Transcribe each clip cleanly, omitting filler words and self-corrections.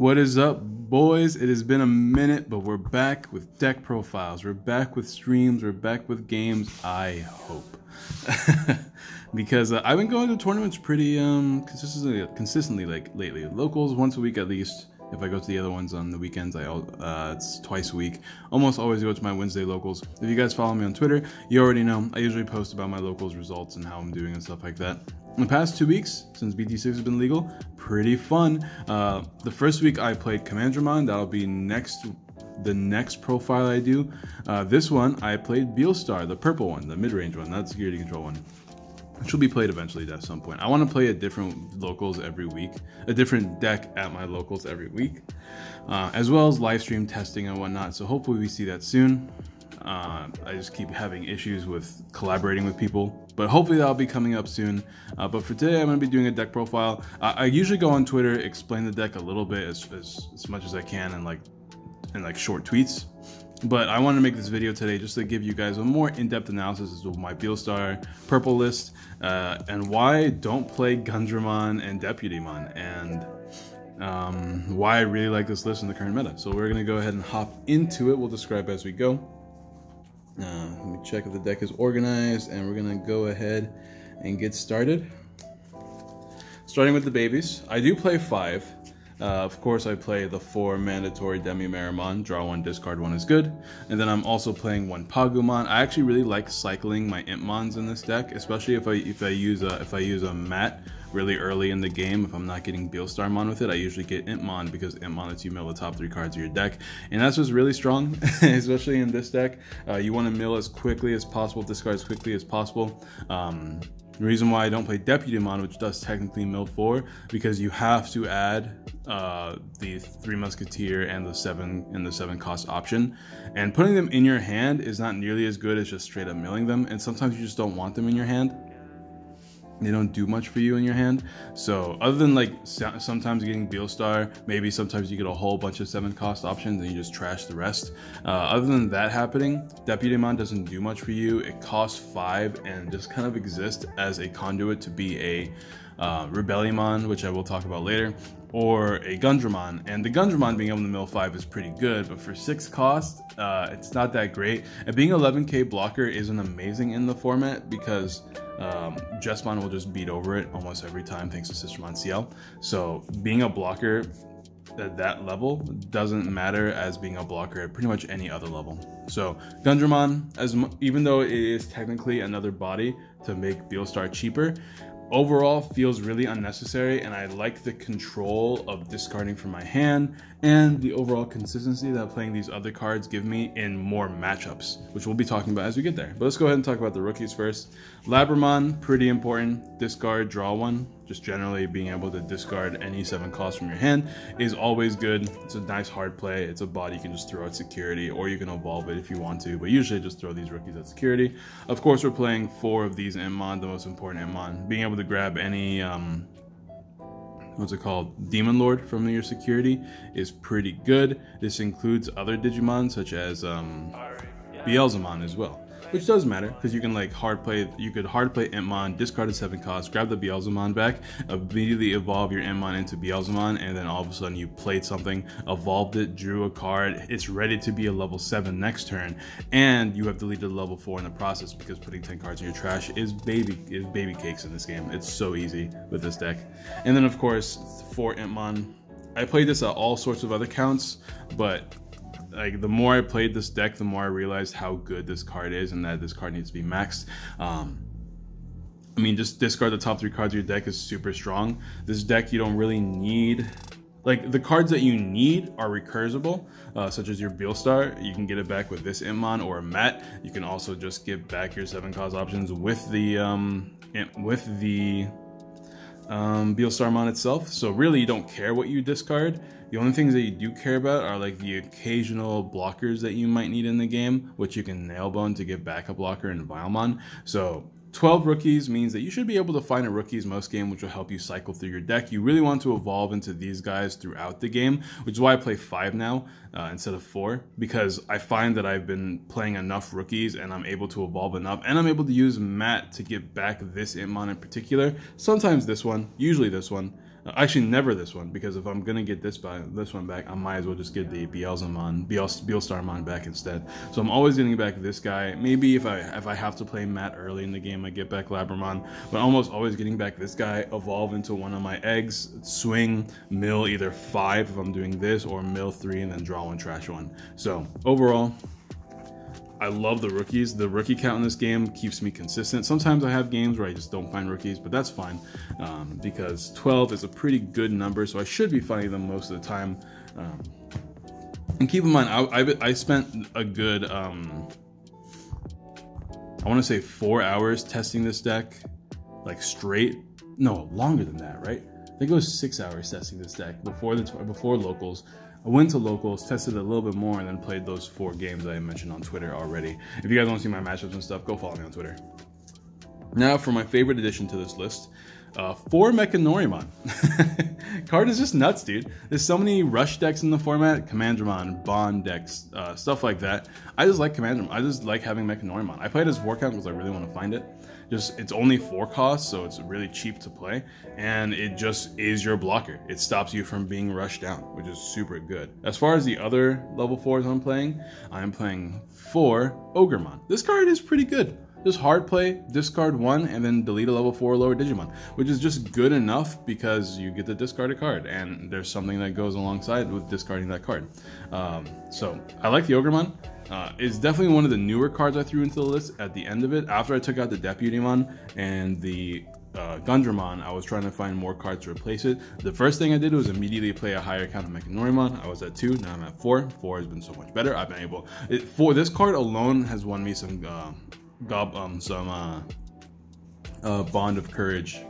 What is up, boys? It has been a minute, but we're back with deck profiles. We're back with streams. We're back with games, I hope. Because I've been going to tournaments pretty consistently like lately. Locals once a week at least. If I go to the other ones on the weekends, it's twice a week. Almost always go to my Wednesday locals. If you guys follow me on Twitter, you already know I usually post about my locals results and how I'm doing and stuff like that. In the past 2 weeks, since BT6 has been legal, pretty fun. The first week I played Mekanorimon. That'll be the next profile I do. This one, I played Beelstarmon, the purple one, the mid-range one, not the security control one. Which will be played eventually at some point. I want to play a different locals every week, a different deck at my locals every week, as well as live stream testing and whatnot. So hopefully we see that soon. I just keep having issues with collaborating with people, but hopefully that'll be coming up soon. But for today, I'm going to be doing a deck profile. I usually go on Twitter, explain the deck a little bit as much as I can in like short tweets. But I want to make this video today just to give you guys a more in-depth analysis of my Beelstarmon Purple list and why I don't play Gundramon and Deputymon, and why I really like this list in the current meta. So we're going to go ahead and hop into it. We'll describe as we go. Let me check if the deck is organized, and we're going to go ahead and get started. Starting with the babies, I do play 5. Of course, I play the 4 mandatory Demi-Merimon. Draw 1, discard 1 is good. And then I'm also playing 1 Pagumon. I actually really like cycling my Impmons in this deck, especially if I use a mat really early in the game. If I'm not getting Beelstarmon with it, I usually get Impmon, because Impmon lets you mill the top 3 cards of your deck, and that's just really strong, especially in this deck. You want to mill as quickly as possible, discard as quickly as possible. The reason why I don't play Deputymon, which does technically mill 4, because you have to add the 3 Musketeer and the 7 cost option, and putting them in your hand is not nearly as good as just straight up milling them, and sometimes you just don't want them in your hand. They don't do much for you in your hand. So other than like sometimes getting Beelstar, maybe sometimes you get a whole bunch of 7 cost options and you just trash the rest. Other than that happening, Deputymon doesn't do much for you. It costs 5 and just kind of exists as a conduit to be a Rebellimon, which I will talk about later, or a Gundramon. And the Gundramon being able to mill 5 is pretty good, but for 6 cost, it's not that great. And being 11k blocker isn't amazing in the format, because Jesmon will just beat over it almost every time thanks to Sistermon CL. So being a blocker at that level doesn't matter as being a blocker at pretty much any other level. So Gundramon, even though it is technically another body to make Beelstar cheaper, overall feels really unnecessary, and I like the control of discarding from my hand and the overall consistency that playing these other cards give me in more matchups, which we'll be talking about as we get there. But let's go ahead and talk about the rookies first. Labramon, pretty important. Discard, draw 1. Just generally being able to discard any 7 costs from your hand is always good. It's a nice hard play. It's a body you can just throw at security, or you can evolve it if you want to, but usually just throw these rookies at security. Of course, we're playing 4 of these Impmon, the most important Impmon. Being able to grab any what's it called, Demon Lord from your security is pretty good. This includes other Digimon such as Beelstarmon as well, which does matter, because you can like hard play Impmon, discard a 7 cost, grab the Beelstarmon back, immediately evolve your Impmon into Beelstarmon, and then all of a sudden you played something, evolved it, drew a card, it's ready to be a level 7 next turn, and you have deleted level 4 in the process, because putting 10 cards in your trash is baby cakes in this game. It's so easy with this deck. And then of course 4 Impmon. I played this at all sorts of other counts, but like the more I played this deck, the more I realized how good this card is, and that this card needs to be maxed. I mean, just discard the top 3 cards of your deck is super strong. This deck, you don't really need, like, the cards that you need are recursable, such as your Beelstar. You can get it back with this Impmon or a Mat. You can also just get back your 7 cost options with the Beelstarmon itself. So really, you don't care what you discard. The only things that you do care about are like the occasional blockers that you might need in the game, which you can nailbone to get back a blocker in Rebellimon. So 12 rookies means that you should be able to find a rookies most game, which will help you cycle through your deck. You really want to evolve into these guys throughout the game, which is why I play 5 now instead of 4, because I find that I've been playing enough rookies and I'm able to evolve enough, and I'm able to use Matt to get back this Impmon in particular. Sometimes this one, usually this one. Actually, never this one, because if I'm gonna get this one back, I might as well just get the Beelstarmon back instead. So I'm always getting back this guy. Maybe if I have to play Matt early in the game, I get back Labramon, but almost always getting back this guy, evolve into one of my eggs, swing, mill either 5 if I'm doing this, or mill 3 and then draw 1, trash 1. So overall, I love the rookies. The rookie count in this game keeps me consistent. Sometimes I have games where I just don't find rookies, but that's fine because 12 is a pretty good number, so I should be finding them most of the time. And keep in mind, I spent a good, I want to say 4 hours testing this deck, like straight. No, longer than that, right? I think it was 6 hours testing this deck before locals. I went to locals, tested a little bit more, and then played those 4 games that I mentioned on Twitter already. If you guys want to see my matchups and stuff, go follow me on Twitter. Now for my favorite addition to this list, 4 Mekanorimon. Card is just nuts, dude. There's so many rush decks in the format, Commandramon, Bond decks, stuff like that. I just like Commandramon. I just like having Mekanorimon. I played as Vorcount because I really want to find it. It's only 4 costs, so it's really cheap to play, and it just is your blocker. It stops you from being rushed down, which is super good. As far as the other level 4s I'm playing 4 Ogremon. This card is pretty good. Just hard play, discard 1, and then delete a level 4 lower Digimon, which is just good enough because you get to discard a card, and there's something that goes alongside with discarding that card. So I like the Ogremon. It's definitely one of the newer cards I threw into the list at the end of it. After I took out the Deputymon and the Gundramon, I was trying to find more cards to replace it. The first thing I did was immediately play a higher count of Mekanorimon. I was at 2, now I'm at 4. 4 has been so much better. I've been able, for this card alone has won me some Bond of Courage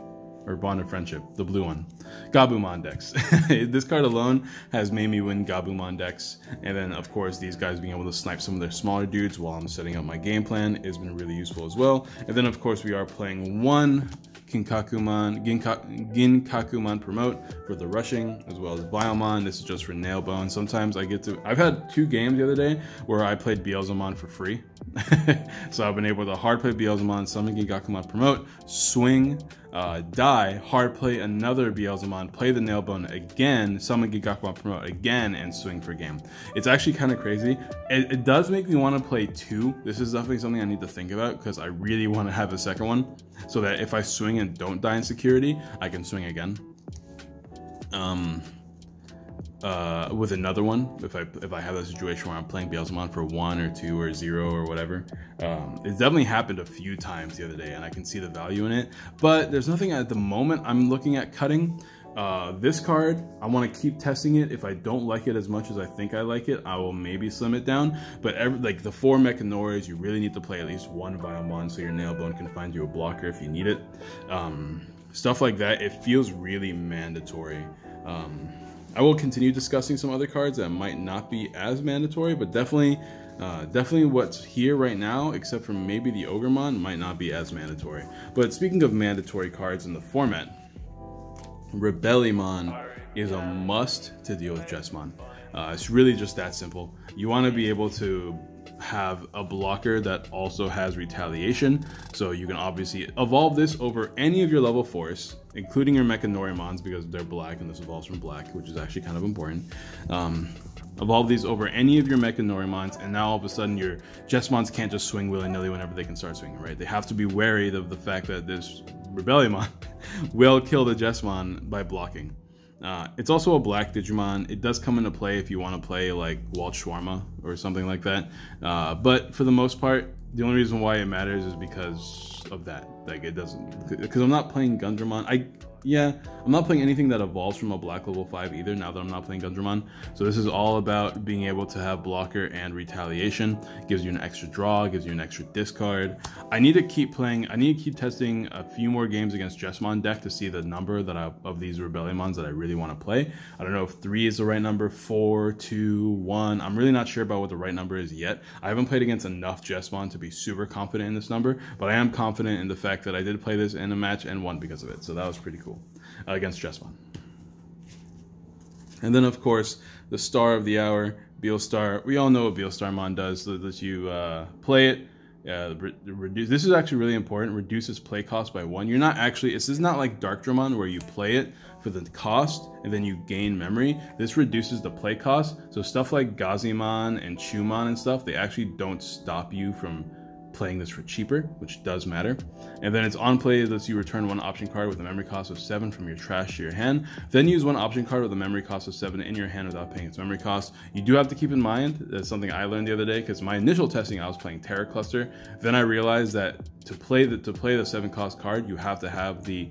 or Bond of Friendship, the blue one. Gabumon decks. This card alone has made me win Gabumon decks, and then of course these guys being able to snipe some of their smaller dudes while I'm setting up my game plan has been really useful as well. And then of course we are playing 1 Ginkakumon Promote for the rushing, as well as Biomon. This is just for nail bone. Sometimes I've had 2 games the other day where I played Beelstarmon for free. So I've been able to hard play Beelstarmon, summon Ginkakumon Promote, swing, die, hard play another Beelstarmon, play the nail bone again, summon Ginkakumon Promote again, and swing for game. It's actually kind of crazy. It does make me want to play 2. This is definitely something I need to think about because I really want to have a second one, so that if I swing and don't die in security, I can swing again. With another one, if I have a situation where I'm playing Beelstarmon for 1 or 2 or 0 or whatever. It's definitely happened a few times the other day, and I can see the value in it. But there's nothing at the moment I'm looking at cutting. This card, I want to keep testing it. If I don't like it as much as I think I like it, I will maybe slim it down. But like the 4 Mekanoris, you really need to play at least 1 Biomon so your Nailbone can find you a blocker if you need it. Stuff like that, it feels really mandatory. I will continue discussing some other cards that might not be as mandatory, but definitely what's here right now, except for maybe the Ogremon, might not be as mandatory. But speaking of mandatory cards in the format, Rebellimon is a must to deal with Jesmon. It's really just that simple. You want to be able to have a blocker that also has retaliation, so you can obviously evolve this over any of your level 4s, including your Mekanorimons because they're black and this evolves from black, which is actually kind of important. Evolve these over any of your Mekanorimons, and now all of a sudden your Jesmons can't just swing willy-nilly whenever they can start swinging, right? They have to be wary of the fact that this Rebellimon will kill the Jesmon by blocking. It's also a black Digimon. It does come into play if you want to play like Walt Shawarma or something like that. But for the most part, the only reason why it matters is because of that. Like it doesn't, because I'm not playing Gundramon. I'm not playing anything that evolves from a black level 5 either now that I'm not playing Gundramon. So this is all about being able to have blocker and retaliation. It gives you an extra draw, gives you an extra discard. I need to keep playing, I need to keep testing a few more games against Jesmon deck to see the number that of these Rebellimons that I really want to play. I don't know if 3 is the right number, 4, 2, 1. I'm really not sure about what the right number is yet. I haven't played against enough Jesmon to be super confident in this number, but I am confident in the fact that I did play this in a match and won because of it. So that was pretty cool. Against Jesmon. And then of course the star of the hour, Beelstar. We all know what Beelstarmon does. So that you play it, This is actually really important. Reduces play cost by 1. You're not actually, this is not like Darkdramon where you play it for the cost and then you gain memory. This reduces the play cost. So stuff like Gazimon and Chumon and stuff, they actually don't stop you from playing this for cheaper, which does matter. And then it's on play lets you return 1 option card with a memory cost of 7 from your trash to your hand. Then use 1 option card with a memory cost of 7 in your hand without paying its memory cost. You do have to keep in mind, that's something I learned the other day, because my initial testing I was playing Terra Cluster. Then I realized that to play the 7 cost card, you have to have the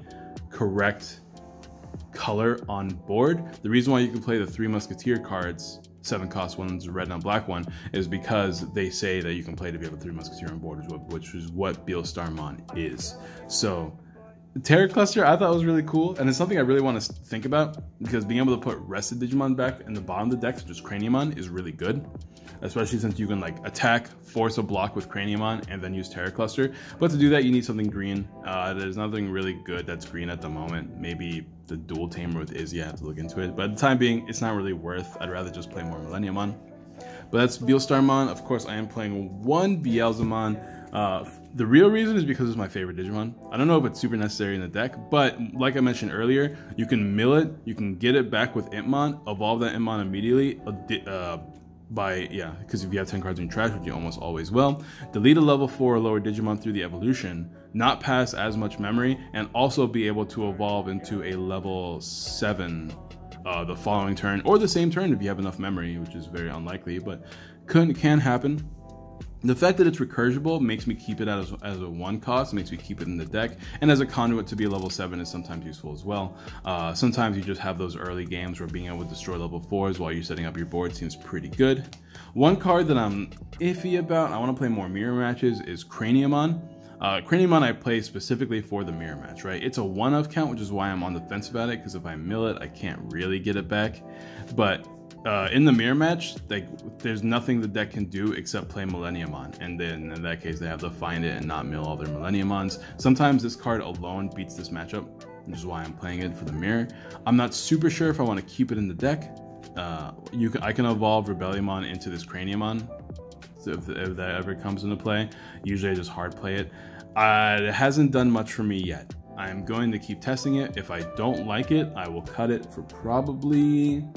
correct color on board. The reason why you can play the 3 Musketeer cards, 7 cost one's a red and a black one, is because they say that you can play it if you have a 3 Musketeer on board, which is what Beelstarmon is. So Terra Cluster I thought was really cool, and it's something I really want to think about, because being able to put rested Digimon back in the bottom of the deck, such as Craniamon, is really good. Especially since you can like attack, force a block with Craniamon, and then use Terra Cluster. But to do that, you need something green. There's nothing really good that's green at the moment. Maybe the dual tamer with Izzy, I have to look into it. But at the time being, it's not really worth. I'd rather just play more Millenniumon. But that's Beelstarmon. Of course, I am playing 1 Beelzemon. The real reason is because it's my favorite Digimon. I don't know if it's super necessary in the deck, but like I mentioned earlier, you can mill it, you can get it back with Impmon, evolve that Impmon immediately, because if you have 10 cards in your trash, which you almost always will, delete a level 4 or lower Digimon through the evolution, not pass as much memory, and also be able to evolve into a level 7 the following turn, or the same turn if you have enough memory, which is very unlikely, but can happen. The fact that it's recursible makes me keep it as a 1 cost, makes me keep it in the deck, and as a conduit to be a level 7 is sometimes useful as well. Sometimes you just have those early games where being able to destroy level 4s while you're setting up your board seems pretty good. One card that I'm iffy about, I want to play more mirror matches, is Craniamon. Craniamon I play specifically for the mirror match, right? It's a 1-of count, which is why I'm on the fence about it, because if I mill it, I can't really get it back. But in the mirror match, like, there's nothing the deck can do except play Millenniumon, and then in that case they have to find it and not mill all their Millenniumons. Sometimes this card alone beats this matchup, which is why I'm playing it for the mirror. I'm not super sure if I want to keep it in the deck. I can evolve Rebellimon into this Craniamon, so if that ever comes into play. Usually I just hard play it. It hasn't done much for me yet. I'm going to keep testing it. If I don't like it, I will cut it for probably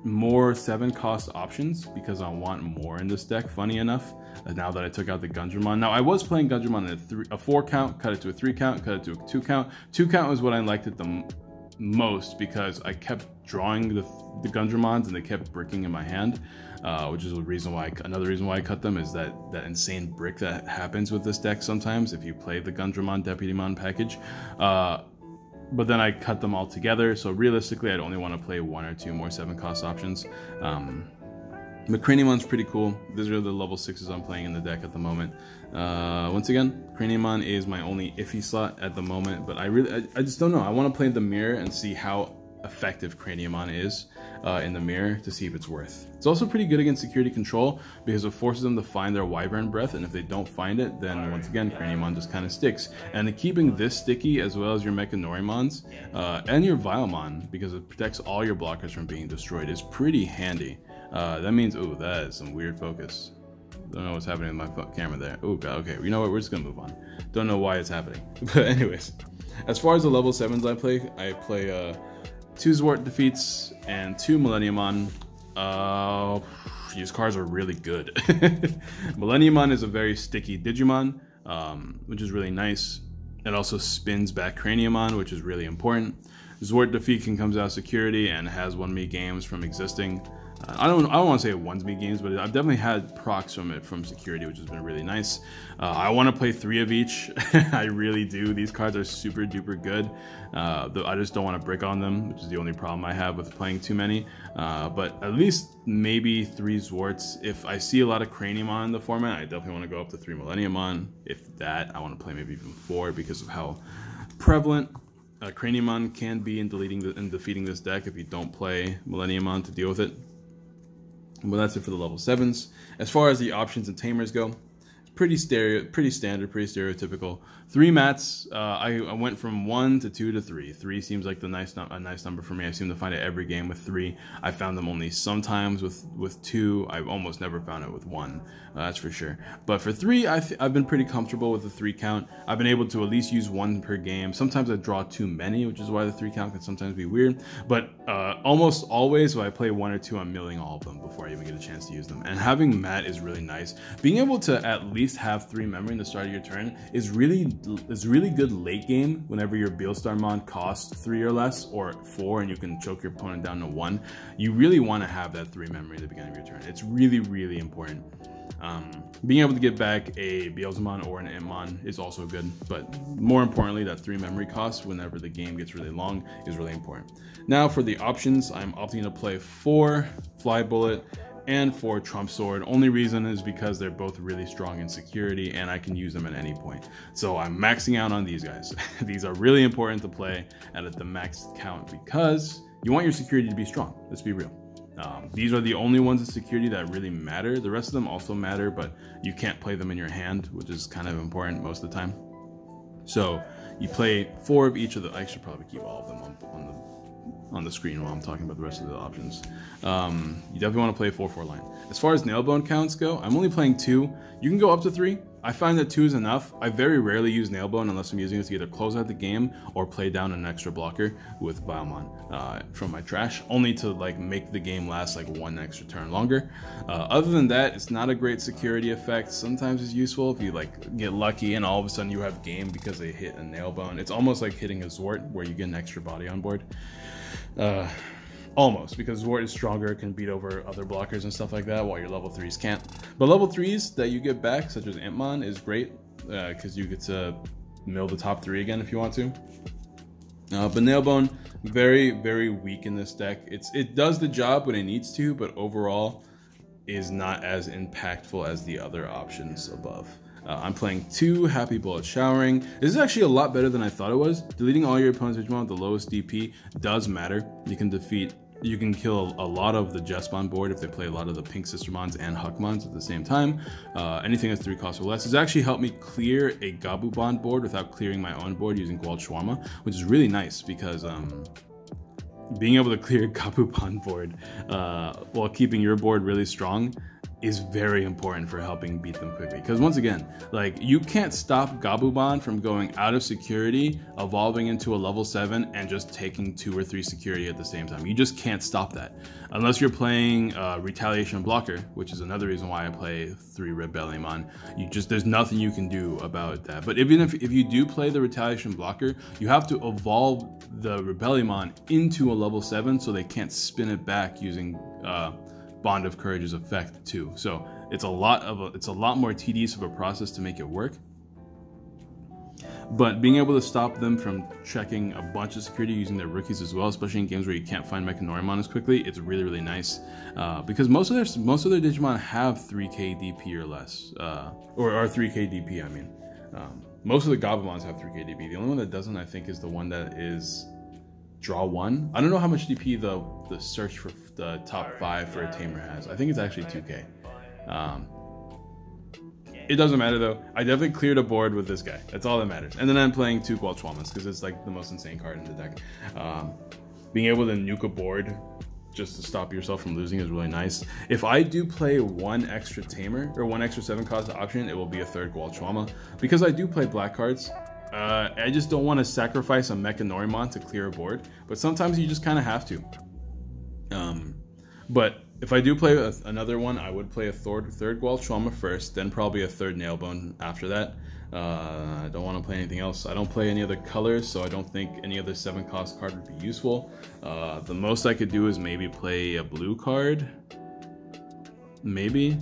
more 7 cost options, because I want more in this deck, funny enough, now that I took out the Gundramon. Now I was playing Gundramon in a 4 count, cut it to a 3 count, cut it to a 2 count. 2 count was what I liked it the most, because I kept drawing the Gundramons and they kept bricking in my hand, which is another reason why I cut them, is that insane brick that happens with this deck sometimes if you play the Gundramon Deputymon package. But then I cut them all together, so realistically I'd only want to play 1 or 2 more 7 cost options. But Craniamon's pretty cool. These are the level 6s I'm playing in the deck at the moment. Once again, Craniamon is my only iffy slot at the moment, but I just don't know. I want to play the mirror and see how effective Craniamon is in the mirror, to see if it's worth. It's also pretty good against security control, because it forces them to find their Wyvern Breath, and if they don't find it, then once again Craniamon just kind of sticks. And keeping this sticky, as well as your Mekanorimons and your Vilemon, because it protects all your blockers from being destroyed, is pretty handy. That means, ooh, that is some weird focus. Don't know what's happening with my camera there. Oh god, okay, you know what, we're just gonna move on. Don't know why it's happening. But anyways, as far as the level 7s I play 2 Zwart defeats and 2 Millenniumon. These cards are really good. Millenniumon is a very sticky Digimon, which is really nice. It also spins back Craniamon, which is really important. Zwart defeat comes out of security and has 1-me games from existing. I don't want to say it ones me games, but I've definitely had procs from it from security, which has been really nice. I want to play 3 of each. I really do. These cards are super duper good. I just don't want to brick on them, which is the only problem I have with playing too many. But at least maybe 3 Zwarts. If I see a lot of Craniamon in the format, I definitely want to go up to 3 Millenniumon. If that, I want to play maybe even 4, because of how prevalent Craniamon can be in defeating this deck if you don't play Millenniumon to deal with it. But that's it for the level 7s. As far as the options and tamers go, it's pretty standard, pretty stereotypical. 3 mats. I went from 1 to 2 to 3. 3 seems like a nice number for me. I seem to find it every game with 3. I found them only sometimes with 2. I've almost never found it with 1. That's for sure. But for 3, I've been pretty comfortable with the 3 count. I've been able to at least use 1 per game. Sometimes I draw too many, which is why the 3 count can sometimes be weird. But almost always when I play 1 or 2, I'm milling all of them before I even get a chance to use them. And having mat is really nice. Being able to at least have 3 memory in the start of your turn is really good late game whenever your Beelstarmon costs 3 or less, or 4, and you can choke your opponent down to 1. You really want to have that 3 memory at the beginning of your turn. It's really important. Being able to get back a Beelstarmon or an Jesmon is also good, but more importantly, that 3 memory cost whenever the game gets really long is really important. Now for the options, I'm opting to play 4 Fly Bullet and 4 Trump Sword. Only reason is because they're both really strong in security and I can use them at any point. So I'm maxing out on these guys. These are really important to play at the max count because you want your security to be strong. Let's be real. These are the only ones in security that really matter. The rest of them also matter, but you can't play them in your hand, which is kind of important most of the time. So you play 4 of each of the, I should probably keep all of them on the screen while I'm talking about the rest of the options. You definitely want to play a 4/4 line. As far as nailbone counts go, I'm only playing 2. You can go up to 3. I find that 2 is enough. I very rarely use nailbone unless I'm using it to either close out the game or play down an extra blocker with Rebellimon from my trash, only to like make the game last like 1 extra turn longer. Other than that, it's not a great security effect. Sometimes it's useful if you like get lucky and all of a sudden you have game because they hit a nailbone. It's almost like hitting a Zwart where you get an extra body on board. Almost, because Zwart is stronger, can beat over other blockers and stuff like that, while your level 3s can't. But level 3s that you get back, such as Jesmon, is great, because you get to mill the top 3 again if you want to. But Nailbone, very weak in this deck. It does the job when it needs to, but overall is not as impactful as the other options above. I'm playing 2 Happy Bullet Showering. This is actually a lot better than I thought it was. Deleting all your opponent's Digimon with the lowest DP does matter. You can kill a lot of the Jesmon board if they play a lot of the Pink Sistermons and Huckmons at the same time. Anything that's 3 costs or less. It's actually helped me clear a Gabubon board without clearing my own board using Shawarma, which is really nice because being able to clear a Gabubon board while keeping your board really strong is very important for helping beat them quickly. Because once again, like, you can't stop Gabubon from going out of security, evolving into a level 7, and just taking 2 or 3 security at the same time. You just can't stop that. Unless you're playing Retaliation Blocker, which is another reason why I play 3 Rebellimon. There's nothing you can do about that. But even if you do play the Retaliation Blocker, you have to evolve the Rebellimon into a level 7 so they can't spin it back using Bond of Courage's effect too. So it's a lot more tedious of a process to make it work. But being able to stop them from checking a bunch of security using their rookies as well, especially in games where you can't find Mekanorimon as quickly, it's really nice. Because most of their Digimon have 3k DP or less, or 3k DP. I mean, most of the Gabumons have 3k DP. The only one that doesn't, I think, is the one that is Draw 1. I don't know how much DP the search for the top 5 for a Tamer has. I think it's actually 2k. It doesn't matter though. I definitely cleared a board with this guy. That's all that matters. And then I'm playing 2 Shawarmas because it's like the most insane card in the deck. Being able to nuke a board just to stop yourself from losing is really nice. If I do play 1 extra Tamer or 1 extra 7 cost option, it will be a 3rd Shawarma because I do play black cards. I just don't want to sacrifice a Mekanorimon to clear a board, but sometimes you just kind of have to. But if I do play another one, I would play a 3rd Shawarma first, then probably a 3rd Nailbone after that. I don't want to play anything else. I don't play any other colors, so I don't think any other 7 cost card would be useful. The most I could do is maybe play a blue card. Maybe.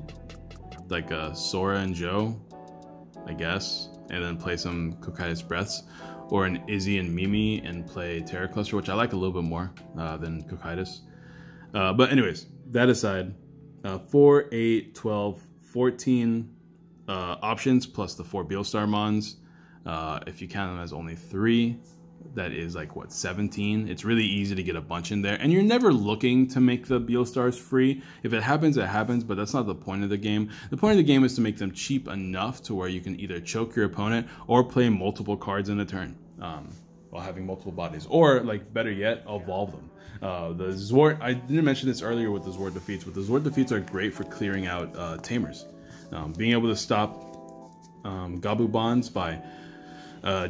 Like a Sora and Joe, I guess. And then play some Kokaitis Breaths, or an Izzy and Mimi and play Terror Cluster, which I like a little bit more than Kokaitis. But anyways, that aside, 4, 8, 12, 14 options plus the 4 Beelstarmons. If you count them as only 3, that is like what, 17. It's really easy to get a bunch in there, and you're never looking to make the Beelstars free. If it happens, it happens, but that's not the point of the game. The point of the game is to make them cheap enough to where you can either choke your opponent or play multiple cards in a turn while having multiple bodies, or like better yet, evolve them. The Zwart, I didn't mention this earlier with the Zwart defeats, but the Zwart defeats are great for clearing out tamers. Being able to stop Gabu bonds by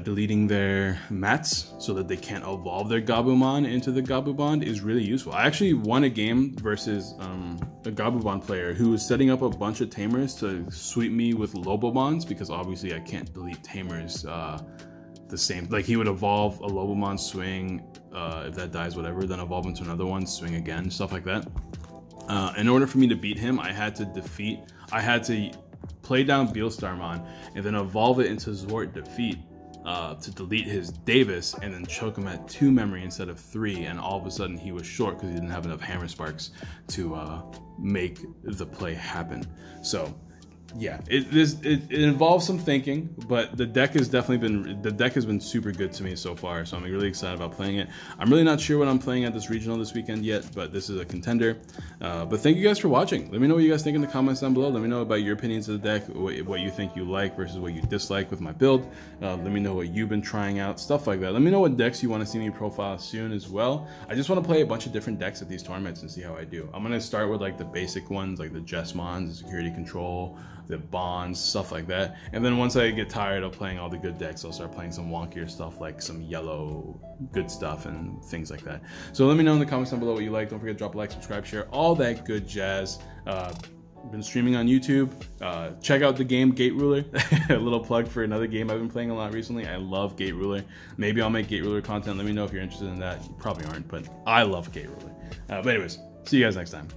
deleting their mats so that they can't evolve their Gabumon into the Gabu bond is really useful. I actually won a game versus a Gabumon player who was setting up a bunch of tamers to sweep me with Lobomons, because obviously I can't delete tamers the same. Like, he would evolve a Lobomon, swing, if that dies, whatever, then evolve into another one, swing again, stuff like that. In order for me to beat him, I had to play down Beelstarmon and then evolve it into Zwart defeat to delete his Davis, and then choke him at 2 memory instead of 3, and all of a sudden he was short because he didn't have enough hammer sparks to make the play happen. So yeah, it involves some thinking, but the deck has been super good to me so far, so I'm really excited about playing it. I'm really not sure what I'm playing at this regional this weekend yet, but this is a contender. But thank you guys for watching. Let me know what you guys think in the comments down below. Let me know about your opinions of the deck, what you think you like versus what you dislike with my build. Let me know what you've been trying out, stuff like that. Let me know what decks you want to see me profile soon as well. I just want to play a bunch of different decks at these tournaments and see how I do. I'm going to start with like the basic ones, like the Jesmons, the security control, the bonds, stuff like that. And then once I get tired of playing all the good decks, I'll start playing some wonkier stuff, like some yellow good stuff and things like that. So let me know in the comments down below what you like. Don't forget to drop a like, subscribe, share, all that good jazz. Been streaming on YouTube. Check out the game Gate Ruler. A little plug for another game I've been playing a lot recently. I love Gate Ruler. Maybe I'll make Gate Ruler content. Let me know if you're interested in that. You probably aren't, but I love Gate Ruler. But anyways, see you guys next time.